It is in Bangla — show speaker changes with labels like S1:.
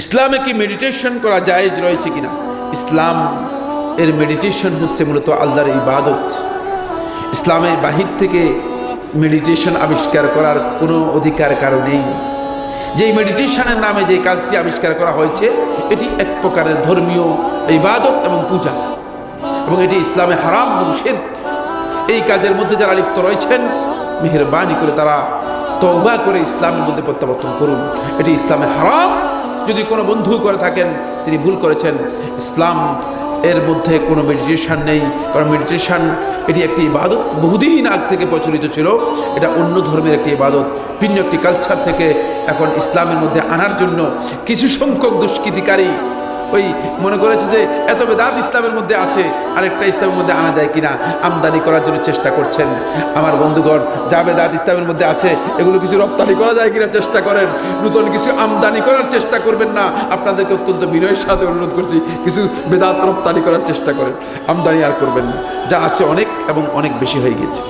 S1: ইসলামে কি মেডিটেশন করা জায়েজ রয়েছে কিনা? ইসলাম এর মেডিটেশন হচ্ছে মূলত আল্লাহর ইবাদত। ইসলামে বাহির থেকে মেডিটেশন আবিষ্কার করার কোনো অধিকার কারো নেই। যেই মেডিটেশনের নামে যে কাজটি আবিষ্কার করা হয়েছে এটি এক প্রকারের ধর্মীয় ইবাদত এবং পূজা, এবং এটি ইসলামে হারাম এবং শিরক। এই কাজের মধ্যে যারা লিপ্ত রয়েছেন মেহেরবানি করে তারা তওবা করে ইসলামের মধ্যে প্রত্যাবর্তন করুন। এটি ইসলামে হারাম। যদি কোনো বন্ধু করে থাকেন তিনি ভুল করেছেন। ইসলাম এর মধ্যে কোনো মেডিটেশন নেই, কারণ মেডিটেশন এটি একটি ইবাদত, বহুদিন আগ থেকে প্রচলিত ছিল। এটা অন্য ধর্মের একটি ইবাদত, ভিন্ন একটি কালচার থেকে এখন ইসলামের মধ্যে আনার জন্য কিছু সংখ্যক দুষ্কৃতিকারী ওই মনে করেছে যে এত বেদাত ইসলামের মধ্যে আছে, আরেকটা ইসলামের মধ্যে আনা যায় কিনা আমদানি করার জন্য চেষ্টা করছেন। আমার বন্ধুগণ, যা বেদাত ইসলামের মধ্যে আছে এগুলো কিছু রপ্তানি করা যায় কিনা চেষ্টা করেন, নতুন কিছু আমদানি করার চেষ্টা করবেন না। আপনাদেরকে অত্যন্ত বিনয়ের সাথে অনুরোধ করছি, কিছু বেদাত রপ্তানি করার চেষ্টা করেন, আমদানি আর করবেন না। যা আছে অনেক এবং অনেক বেশি হয়ে গেছে।